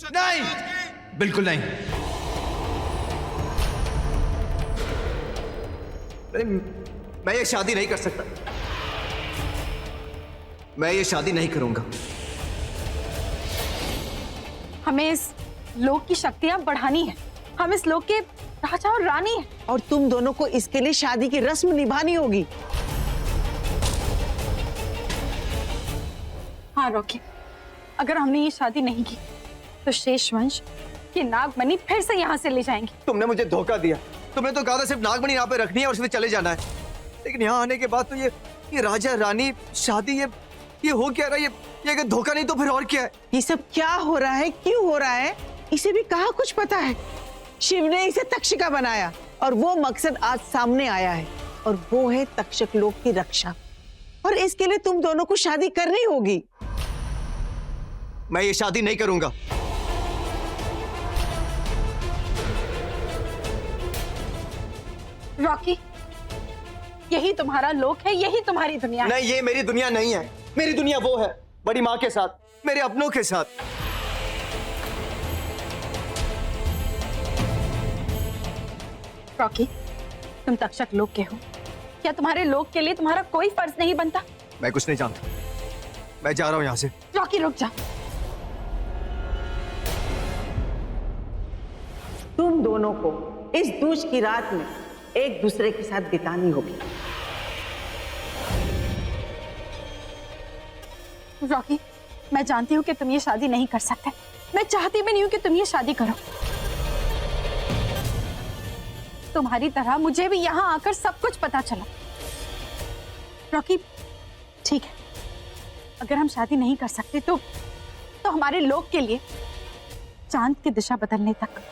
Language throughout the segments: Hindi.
नहीं, बिल्कुल नहीं। मैं ये शादी नहीं कर सकता। मैं ये शादी नहीं करूंगा। हमें इस लोक की शक्तियां बढ़ानी है। हम इस लोक के राजा और रानी हैं। और तुम दोनों को इसके लिए शादी की रस्म निभानी होगी। हाँ रॉकी, अगर हमने ये शादी नहीं की तो शेष वंश की नागमणि फिर से यहाँ से ले जाएंगे। तुमने मुझे धोखा दिया। तुमने तो कहा था सिर्फ नागमणि यहाँ पे रखनी है और उसमें चले जाना है, लेकिन यहाँ आने के बाद तो ये राजा रानी शादी ये हो क्या रहा है? ये अगर धोखा नहीं तो फिर और क्या है? ये सब क्या हो रहा है, क्यों हो रहा है, इसे भी कहाँ कुछ पता है। शिव ने इसे तक्षिका बनाया और वो मकसद आज सामने आया है, और वो है तक्षक लोक की रक्षा। और इसके लिए तुम दोनों को शादी करनी होगी। मैं ये शादी नहीं करूंगा। रॉकी, यही तुम्हारा लोक है, यही तुम्हारी दुनिया है। नहीं, ये मेरी दुनिया नहीं है। मेरी दुनिया वो है बड़ी माँ के साथ, मेरे अपनों के साथ। रॉकी, तुम तक्षक लोक के हो, क्या तुम्हारे लोक के लिए तुम्हारा कोई फर्ज नहीं बनता? मैं कुछ नहीं जानता। मैं जा रहा हूं यहाँ से। रॉकी रुक जा। तुम दोनों को इस दूज की रात में एक दूसरे के साथ बितानी होगी। रॉकी, मैं जानती हूँ कि तुम ये शादी नहीं कर सकते। मैं चाहती भी नहीं हूँ कि तुम ये शादी करो। तुम्हारी तरह मुझे भी यहाँ आकर सब कुछ पता चला। रॉकी, ठीक है, अगर हम शादी नहीं कर सकते तो हमारे लोक के लिए चांद की दिशा बदलने तक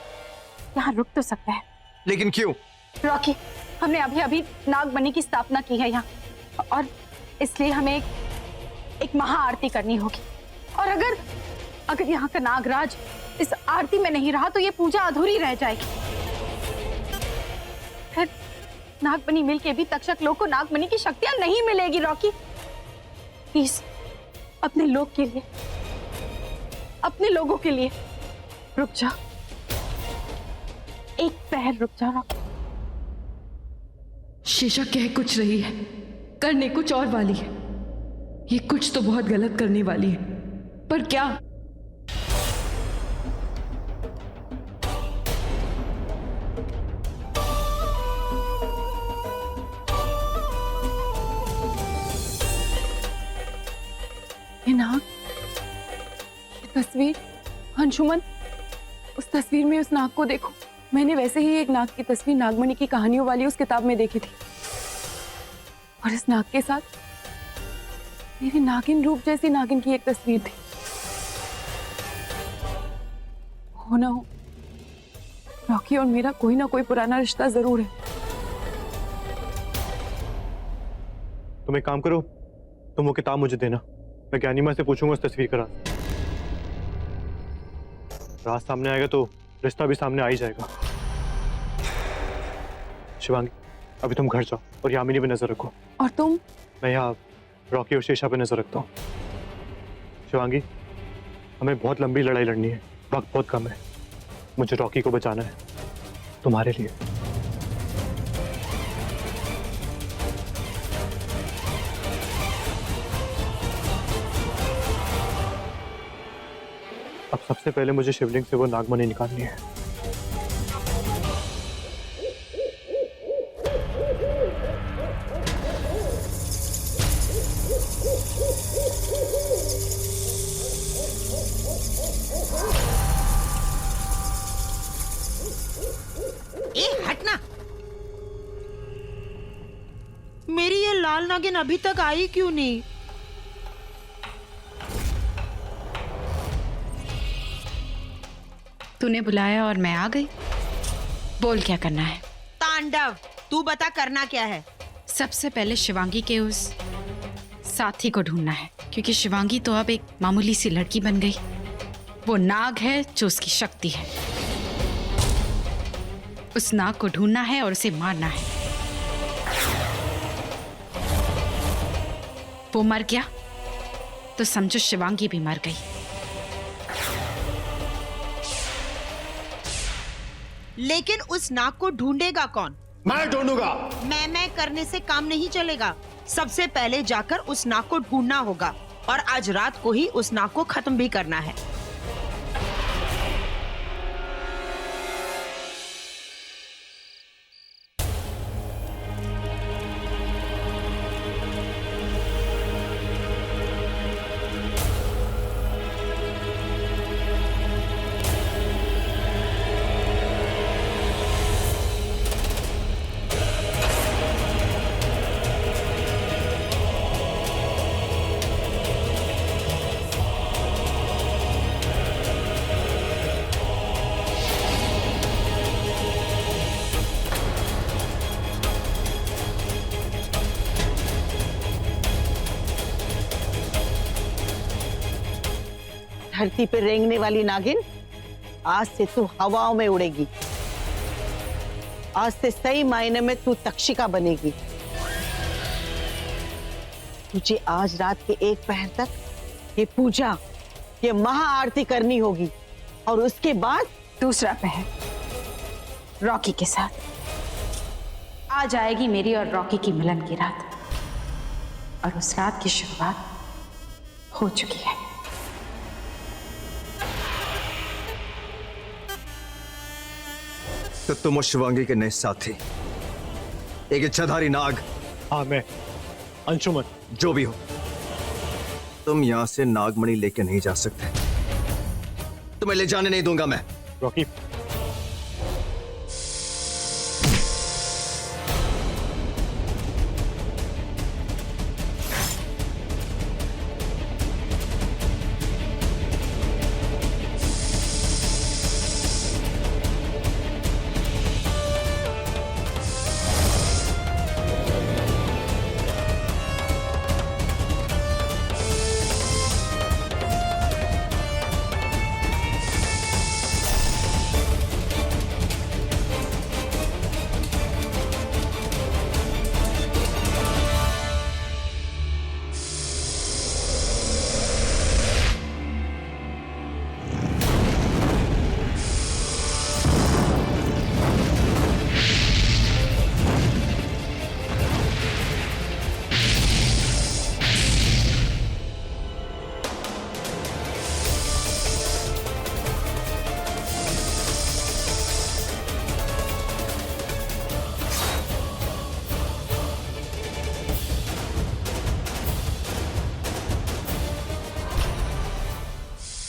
यहाँ रुक तो सकते हैं। लेकिन क्यों? रॉकी, हमने अभी अभी नागमणि की स्थापना की है यहाँ, और इसलिए हमें एक महाआरती करनी होगी। और अगर यहाँ का नागराज इस आरती में नहीं रहा तो ये पूजा अधूरी रह जाएगी। फिर नागमणि मिलके भी तक्षक लोक को नागमणि की शक्तियां नहीं मिलेगी। रॉकी प्लीज, अपने लोग के लिए, अपने लोगों के लिए रुक जा, एक पहर रुक जा। रॉकी, शीशा कह कुछ रही है, करने कुछ और वाली है। ये कुछ तो बहुत गलत करने वाली है, पर क्या? ये नाग, ये तस्वीर, अंशुमन, उस तस्वीर में उस नाग को देखो। मैंने वैसे ही एक नाग की तस्वीर नागमणि की कहानियों वाली उस किताब में देखी थी, और इस नाग के साथ मेरी नागिन रूप जैसी नागिन की एक तस्वीर थी। हो ना हो, रॉकी और मेरा कोई ना कोई पुराना रिश्ता जरूर है। तुम एक काम करो, तुम वो किताब मुझे देना, मैं ज्ञानी माँ से पूछूंगा उस तस्वीर का राज सामने आएगा तो रिश्ता भी सामने आ ही जाएगा। शिवांगी, अभी तुम घर जाओ और यामिनी पे नजर रखो। और तुम? मैं यहाँ रॉकी और शीशा पे नजर रखता हूँ। शिवांगी, हमें बहुत लंबी लड़ाई लड़नी है, वक्त बहुत कम है। मुझे रॉकी को बचाना है, तुम्हारे लिए। अब सबसे पहले मुझे शिवलिंग से वो नागमणि निकालनी है। हटना। मेरी ये लाल नागिन अभी तक आई क्यों नहीं? तूने बुलाया और मैं आ गई। बोल क्या करना है? तांडव, तू बता करना क्या है? सबसे पहले शिवांगी के उस साथी को ढूंढना है, क्योंकि शिवांगी तो अब एक मामूली सी लड़की बन गई। वो नाग है जो उसकी शक्ति है। उस नाग को ढूंढना है और उसे मारना है। वो मर गया तो समझो शिवांगी भी मर गई। लेकिन उस नाग को ढूंढेगा कौन? मैं ढूंढूंगा। मैं करने से काम नहीं चलेगा। सबसे पहले जाकर उस नाग को ढूंढना होगा और आज रात को ही उस नाग को खत्म भी करना है। धरती पे रेंगने वाली नागिन, आज से तू हवाओं में उड़ेगी। आज से सही मायने में तू तक्षिका बनेगी। तुझे आज रात के 1 पहर तक ये पूजा, ये महाआरती करनी होगी और उसके बाद दूसरा पहर रॉकी के साथ आज आएगी मेरी और रॉकी की मिलन की रात, और उस रात की शुरुआत हो चुकी है। तो तुम और शिवांगी के नए साथी, एक इच्छाधारी नाग, हाँ मैं अंशुमन। जो भी हो, तुम यहां से नागमणि लेके नहीं जा सकते। तुम्हें ले जाने नहीं दूंगा मैं। रॉकी,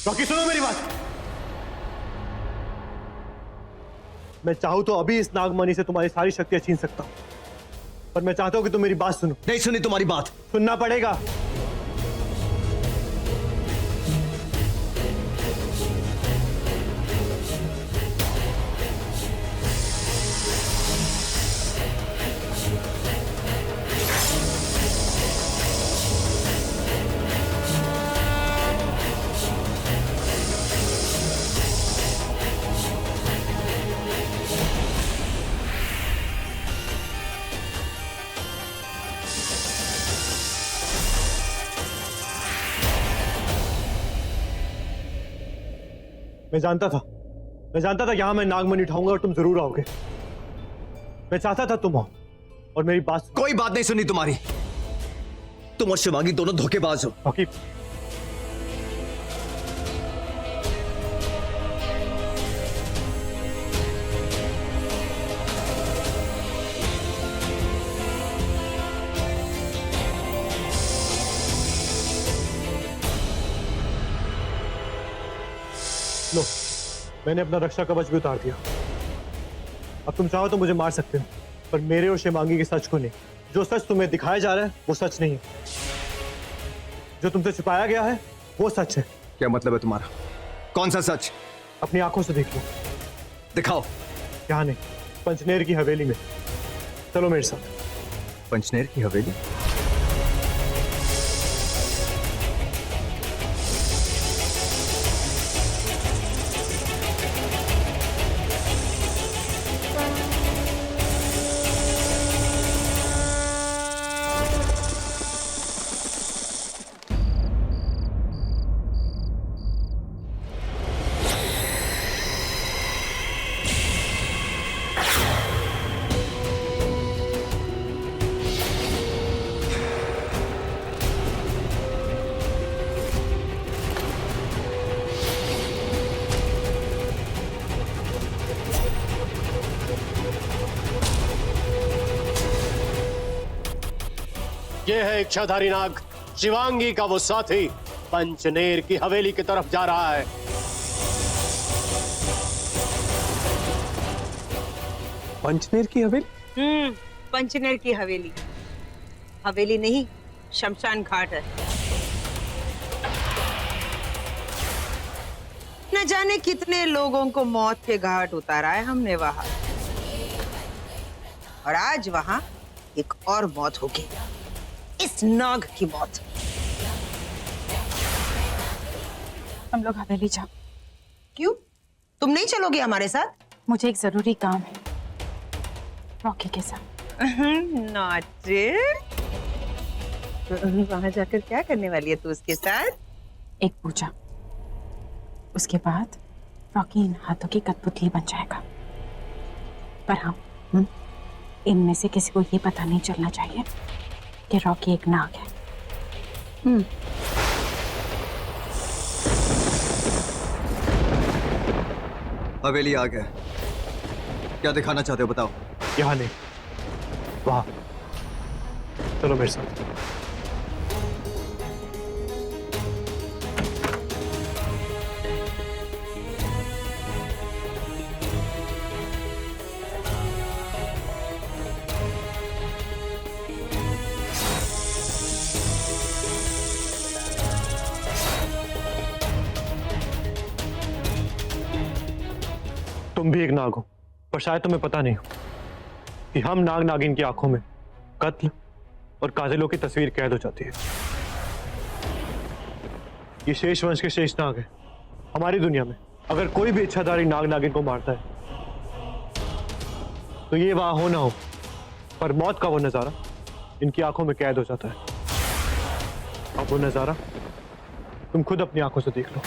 रॉकी सुनो मेरी बात। मैं चाहूं तो अभी इस नागमणि से तुम्हारी सारी शक्तियां छीन सकता हूं, पर मैं चाहता हूं कि तुम मेरी बात सुनो। नहीं सुनी तुम्हारी बात। सुनना पड़ेगा। मैं जानता था यहां मैं नागमणि उठाऊंगा और तुम जरूर आओगे। मैं चाहता था तुम आओ और मेरी बात सुनो। कोई बात नहीं सुनी तुम्हारी। तुम और शिवांगी दोनों धोखेबाज हो। रॉकी, लो, मैंने अपना रक्षा कवच भी उतार दिया। अब तुम चाहो तो मुझे मार सकते हो, पर मेरे और शिवांगी के सच को नहीं। जो सच तुम्हें दिखाया जा रहा है वो सच नहीं है। जो तुमसे छिपाया गया है वो सच है। क्या मतलब है तुम्हारा? कौन सा सच? अपनी आंखों से देख लो। दिखाओ। यहाँ नहीं, पंचनेर की हवेली में। चलो मेरे साथ। पंचनेर की हवेली? ये है इच्छाधारी नाग, शिवांगी का वो साथी पंचनेर की हवेली की तरफ जा रहा है। पंचनेर की हवेली? पंचनेर की हवेली। हवेली नहीं, शमशान घाट है। न जाने कितने लोगों को मौत के घाट उतारा है हमने वहां, और आज वहां एक और मौत होगी, इस नाग की मौत। हम लोग हवेली जाओ। क्यों, तुम नहीं चलोगे हमारे साथ? मुझे एक जरूरी काम है रॉकी के साथ। नॉटी। वहां जाकर क्या करने वाली है तू उसके साथ? एक पूजा, उसके बाद रॉकी इन हाथों की कठपुतली बन जाएगा। पर हाँ, इनमें से किसी को ये पता नहीं चलना चाहिए कि रॉकी एक नाग है। हवेली आ गया। क्या दिखाना चाहते हो बताओ। यहाँ नहीं, वहां। चलो मेरे साथ। तुम भी एक नाग हो, पर शायद तुम्हें पता नहीं हो कि हम नाग नागिन की आंखों में कत्ल और कातिलों की तस्वीर कैद हो जाती है। ये शेष वंश के शेष नाग है। हमारी दुनिया में अगर कोई भी इच्छाधारी नाग नागिन को मारता है तो ये वहां हो ना हो, पर मौत का वो नजारा इनकी आंखों में कैद हो जाता है। अब वो नजारा तुम खुद अपनी आंखों से देख लो।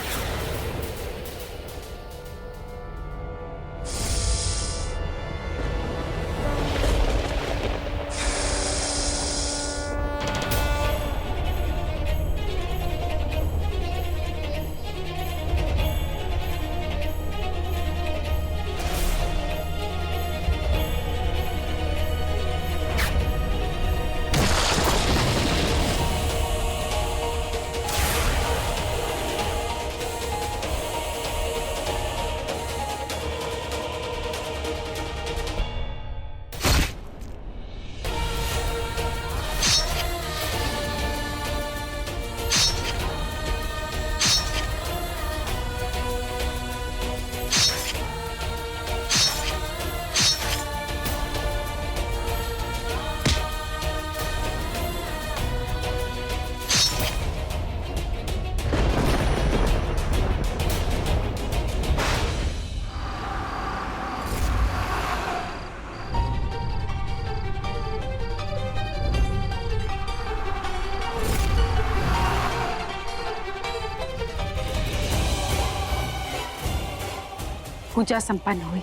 पूजा संपन्न हुई।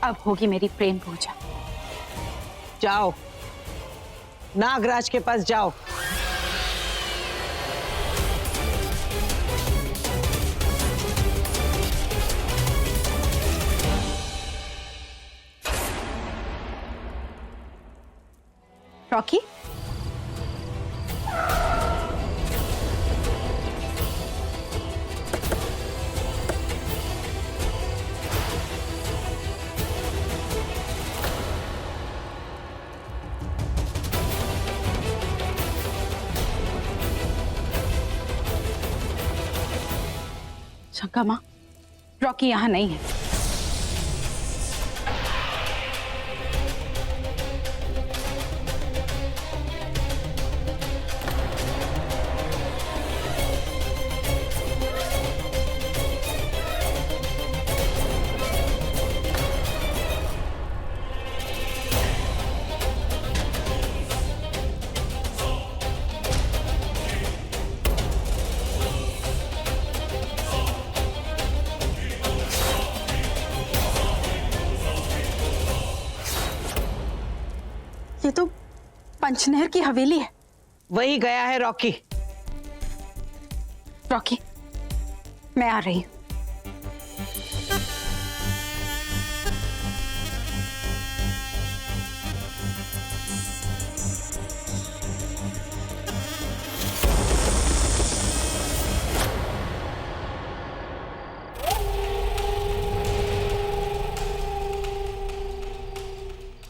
अब होगी मेरी प्रेम पूजा। जाओ, नागराज के पास जाओ। रॉकी, शंका माँ, रॉकी यहां नहीं है। ये तो पंचनहर की हवेली है। वही गया है रॉकी। रॉकी, मैं आ रही हूं।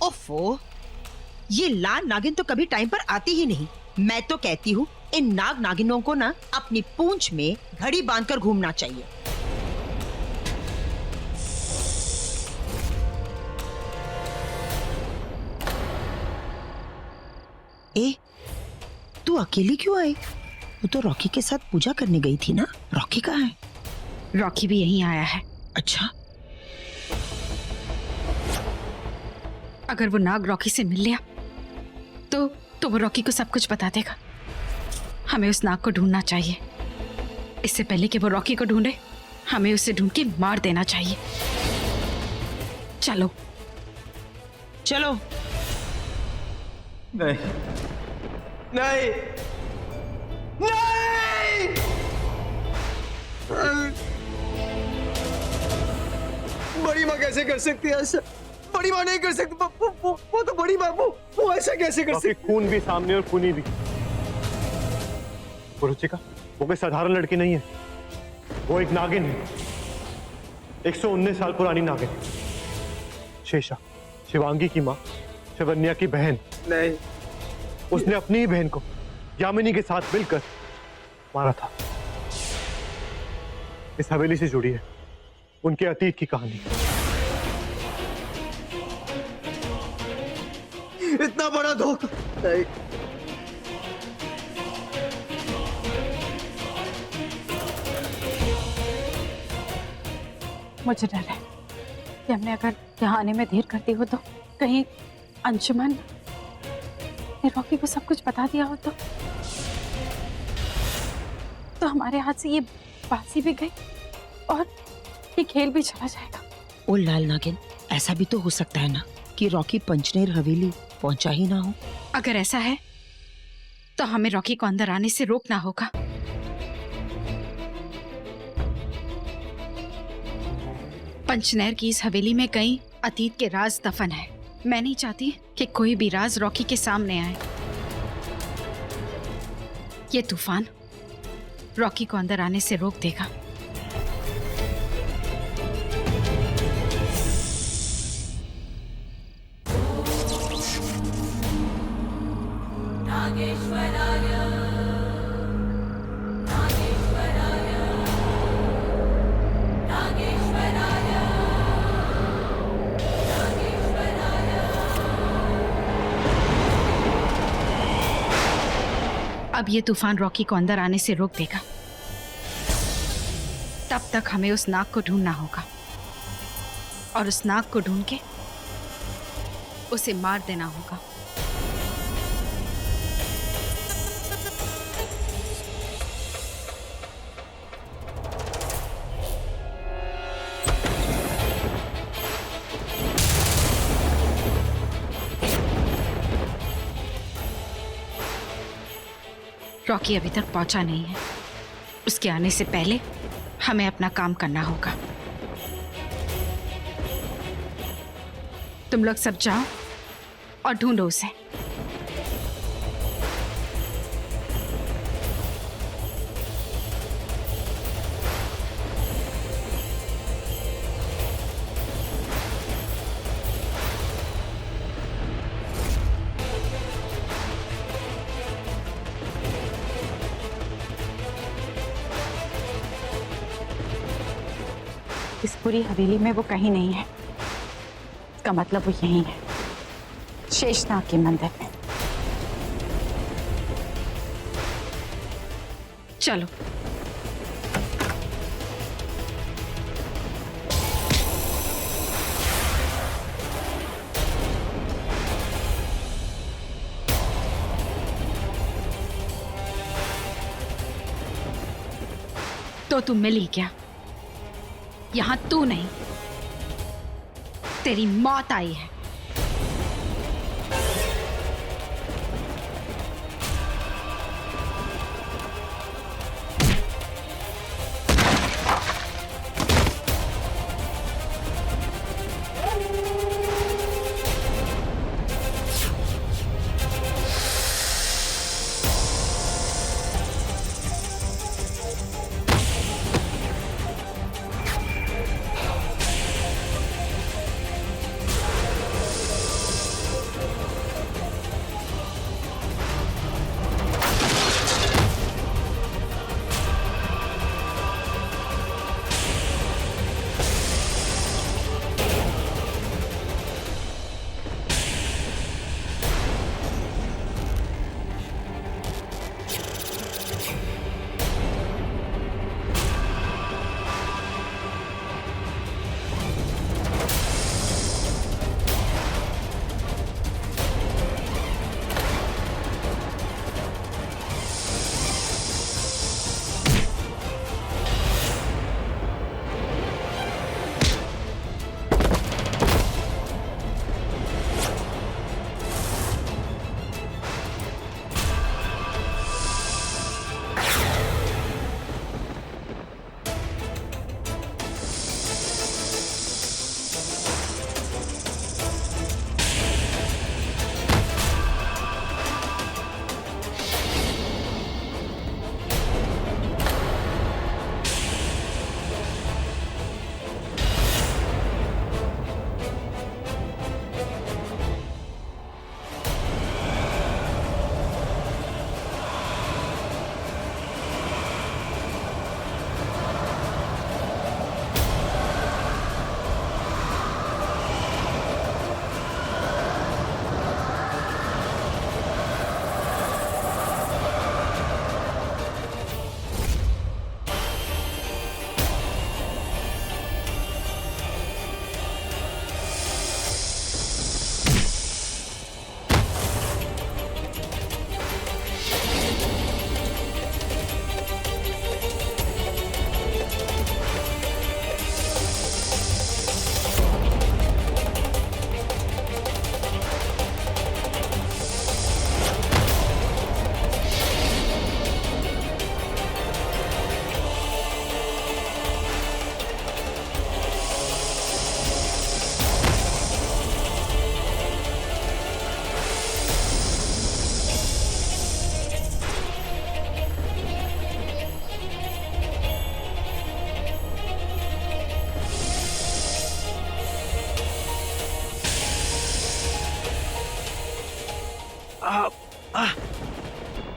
ओफो, ये लाल नागिन तो कभी टाइम पर आती ही नहीं। मैं तो कहती हूँ इन नाग नागिनों को ना अपनी पूंछ में घड़ी बांधकर घूमना चाहिए। ए, तू अकेली क्यों आई? वो तो रॉकी के साथ पूजा करने गई थी ना। रॉकी कहाँ है? रॉकी भी यहीं आया है। अच्छा, अगर वो नाग रॉकी से मिल लिया तो वो रॉकी को सब कुछ बता देगा। हमें उस नाग को ढूंढना चाहिए। इससे पहले कि वो रॉकी को ढूंढे, हमें उसे ढूंढ के मार देना चाहिए। चलो चलो। नहीं नहीं नहीं, बड़ी माँ कैसे कर सकती है ऐसा? बड़ी माँ नहीं कर सकती। वो तो बड़ी माँ, वो ऐसा कैसे कर सकती? खून भी सामने और खूनी भी। वो रुचिका, वो कोई साधारण लड़की नहीं है। वो एक नागिन है, 119 साल पुरानी नागिन। शेषा, शिवांगी की माँ, शिवन्या की बहन। नहीं, उसने अपनी ही बहन को यामिनी के साथ मिलकर मारा था। इस हवेली से जुड़ी है उनके अतीत की कहानी। इतना बड़ा धोखा नहीं। मुझे डर है कि हमने अगर यहाँ आने में देर कर दी हो तो कहीं अंशुमन ने रॉकी को सब कुछ बता दिया हो तो हमारे हाथ से ये बाजी भी गई और ये खेल भी चला जाएगा। ओ लाल नागिन, ऐसा भी तो हो सकता है ना कि रॉकी पंचनेर हवेली पहुंचा ही ना हो। अगर ऐसा है तो हमें रॉकी को अंदर आने से रोकना होगा। पंचनैर की इस हवेली में कई अतीत के राज दफन है। मैं नहीं चाहती कि कोई भी राज रॉकी के सामने आए। ये तूफान रॉकी को अंदर आने से रोक देगा। अब ये तूफान रॉकी को अंदर आने से रोक देगा। तब तक हमें उस नाग को ढूंढना होगा और उस नाग को ढूंढ के उसे मार देना होगा। रॉकी अभी तक पहुंचा नहीं है। उसके आने से पहले हमें अपना काम करना होगा। तुम लोग सब जाओ और ढूंढो उसे। इस पूरी हवेली में वो कहीं नहीं है। इसका मतलब वो यहीं है, शेषनाग के मंदिर में। चलो। तो तुम मिल ही क्या? यहां तू नहीं, तेरी मौत आई है।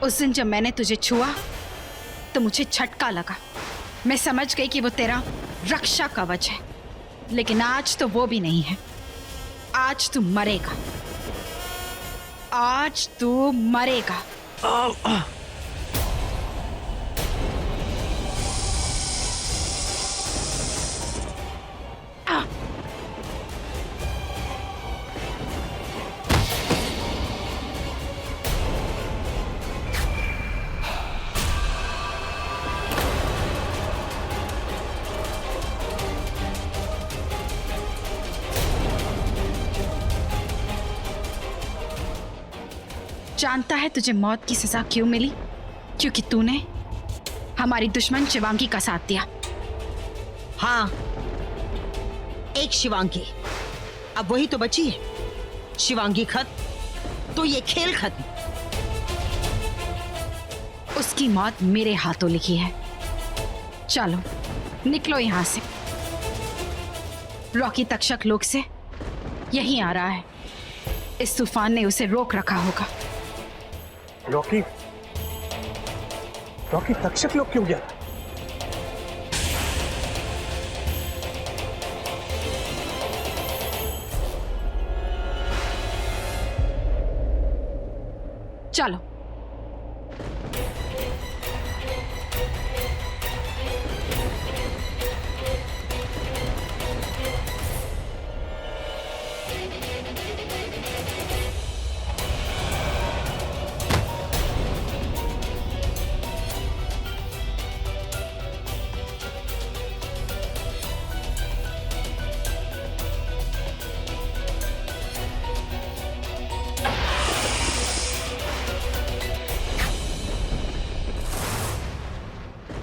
उस दिन जब मैंने तुझे छुआ तो मुझे झटका लगा। मैं समझ गई कि वो तेरा रक्षा कवच है, लेकिन आज तो वो भी नहीं है। आज तू मरेगा, आज तू मरेगा। जानता है तुझे मौत की सजा क्यों मिली? क्योंकि तूने हमारी दुश्मन शिवांगी का साथ दिया। हाँ, एक शिवांगी, अब वही तो बची है। शिवांगी खत्म तो ये खेल खत्म। उसकी मौत मेरे हाथों लिखी है। चलो निकलो यहां से। रॉकी तक्षक लोक से यहीं आ रहा है। इस तूफान ने उसे रोक रखा होगा। रॉकी, रॉकी तक्षक लोग क्यों गया? चलो।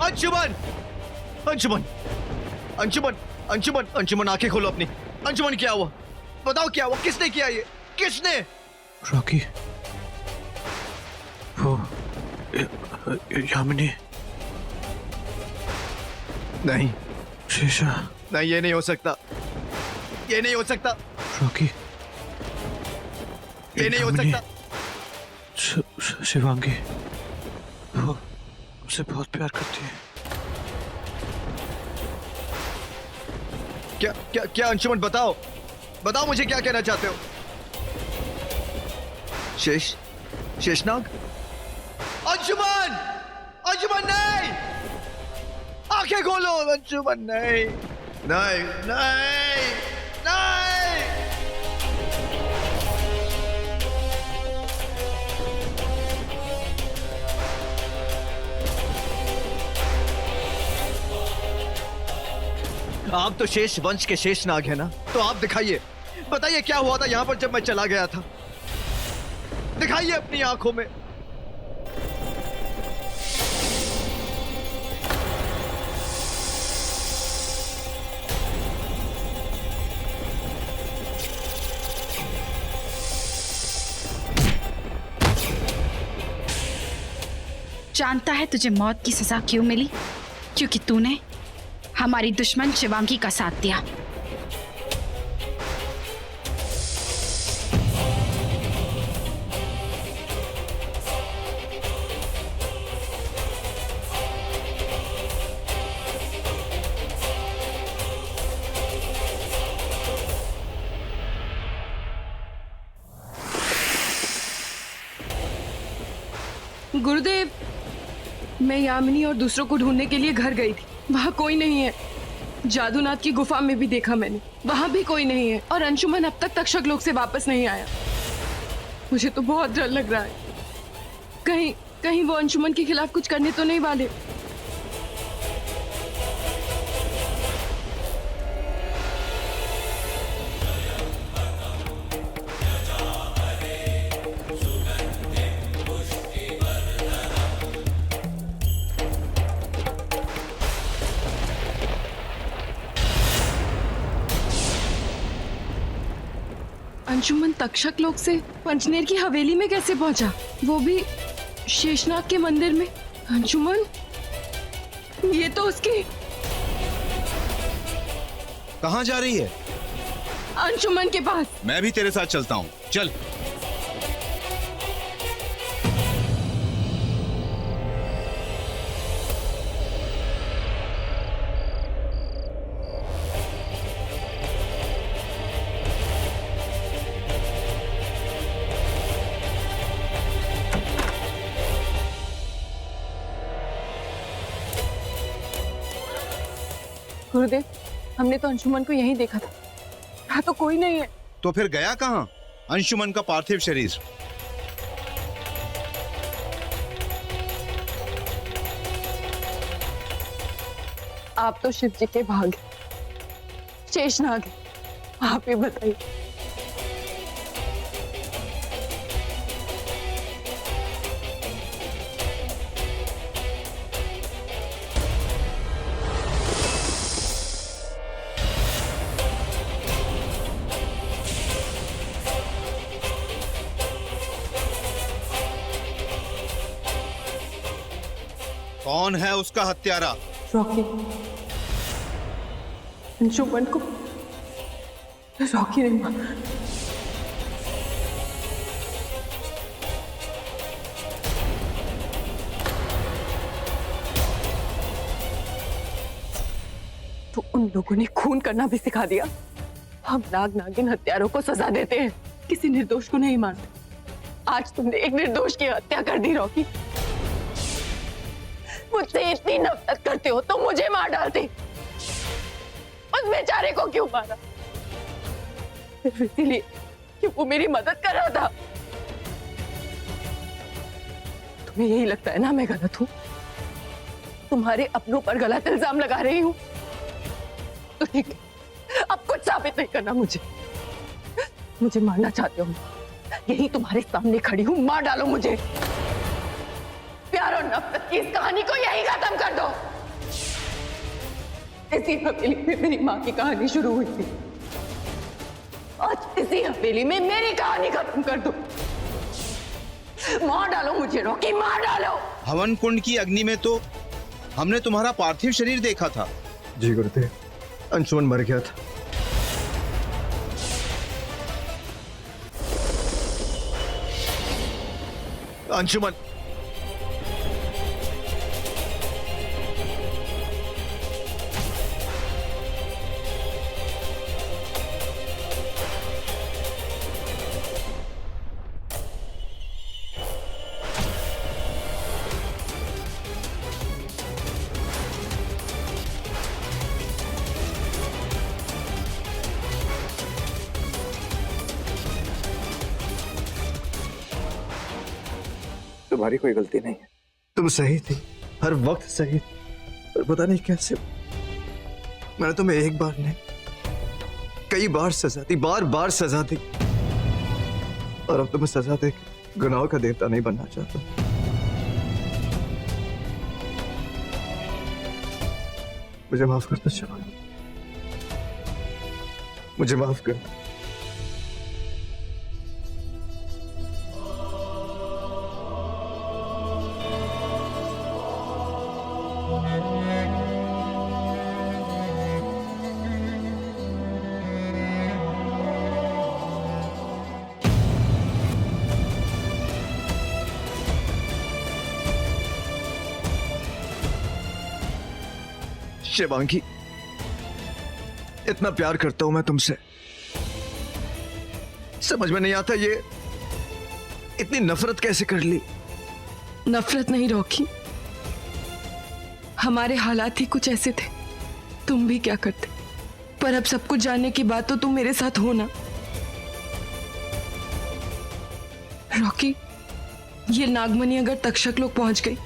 अंशुमन, अंशुमन, अंशुमन, अंशुमन, अंशुमन, आंखें खोलो अपनी। अंशुमन, क्या हुआ? बताओ क्या हुआ? किसने किया ये? किसने? रॉकी, वो यामिनी। नहीं, शेषा। नहीं, ये नहीं हो सकता। ये नहीं हो सकता। रॉकी, ये नहीं हो सकता। शिवांगी, वो मुझसे बहुत प्यार करती है। क्या क्या क्या अंशुमन, बताओ, बताओ मुझे क्या कहना चाहते हो? शेषनाग? अंशुमन, अंशुमन नहीं! आंखें खोलो अंशुमन, नहीं, नहीं, नहीं, नहीं! आप तो शेष वंश के शेषनाग है ना, तो आप दिखाइए, बताइए क्या हुआ था यहां पर जब मैं चला गया था। दिखाइए अपनी आंखों में। जानता है तुझे मौत की सजा क्यों मिली? क्योंकि तूने हमारी दुश्मन शिवांगी का साथ दिया। गुरुदेव, मैं यामिनी और दूसरों को ढूंढने के लिए घर गई थी। वहाँ कोई नहीं है। जादूनाथ की गुफा में भी देखा मैंने, वहाँ भी कोई नहीं है। और अंशुमन अब तक तक्षक लोक से वापस नहीं आया। मुझे तो बहुत डर लग रहा है। कहीं कहीं वो अंशुमन के खिलाफ कुछ करने तो नहीं वाले। अंशुमन तक्षक लोक से पंचनेर की हवेली में कैसे पहुंचा? वो भी शेषनाग के मंदिर में। अंशुमन, ये तो उसकी। कहाँ जा रही है? अंशुमन के पास। मैं भी तेरे साथ चलता हूँ, चल। गुरुदेव, हमने तो अंशुमन को यहीं देखा था, यहाँ तो कोई नहीं है। तो फिर गया कहाँ अंशुमन का पार्थिव शरीर? आप तो शिव जी के भाग हैं, शेषनाग है, आप ही बताइए। कौन है उसका हत्यारा? रॉकी, अंशुमन को रॉकी ने मारा। तो उन लोगों ने खून करना भी सिखा दिया। हम नाग नागिन हत्यारों को सजा देते हैं, किसी निर्दोष को नहीं मारते। आज तुमने एक निर्दोष की हत्या कर दी रॉकी। मुझसे इतनी नफरत करते हो तो मुझे मार डालते, उस बेचारे को क्यों मारा? सिर्फ इसीलिए कि वो मेरी मदद कर रहा था। तुम्हें यही लगता है ना मैं गलत हूं, तुम्हारे अपनों पर गलत इल्जाम लगा रही हूं? तो ठीक है, अब कुछ साबित नहीं करना मुझे मारना चाहते हो, यही तुम्हारे सामने खड़ी हूं, मार डालो मुझे। प्यार और नफरत की इस कहानी को यही खत्म कर दो। इसी हवेली में मेरी माँ की कहानी शुरू हुई थी, आज इसी हवेली में मेरी कहानी खत्म कर दो। मार डालो मुझे रॉकी, मार डालो। हवन कुंड की अग्नि में तो हमने तुम्हारा पार्थिव शरीर देखा था। जी गुरुदेव, अंशुमन मर गया था। अंशुमन, तुम्हारी कोई गलती नहीं है, तुम सही थी, हर वक्त सही थी, पर पता नहीं कैसे मैंने तुम्हें एक बार नहीं कई बार सजा दी, बार बार सजा दी, और अब तुम्हें सजा दे के गुनाहों का देवता नहीं बनना चाहता। मुझे माफ कर दो शिवानी, मुझे माफ कर दो। शिवांगी, इतना प्यार करता हूं मैं तुमसे, समझ में नहीं आता ये इतनी नफरत कैसे कर ली। नफरत नहीं रॉकी, हमारे हालात ही कुछ ऐसे थे, तुम भी क्या करते। पर अब सब कुछ जानने के बाद तो तुम मेरे साथ हो ना। रॉकी, ये नागमणि अगर तक्षक लोग पहुंच गई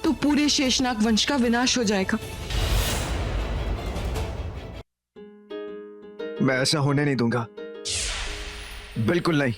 तो पूरे शेषनाग वंश का विनाश हो जाएगा। मैं ऐसा होने नहीं दूंगा, बिल्कुल नहीं।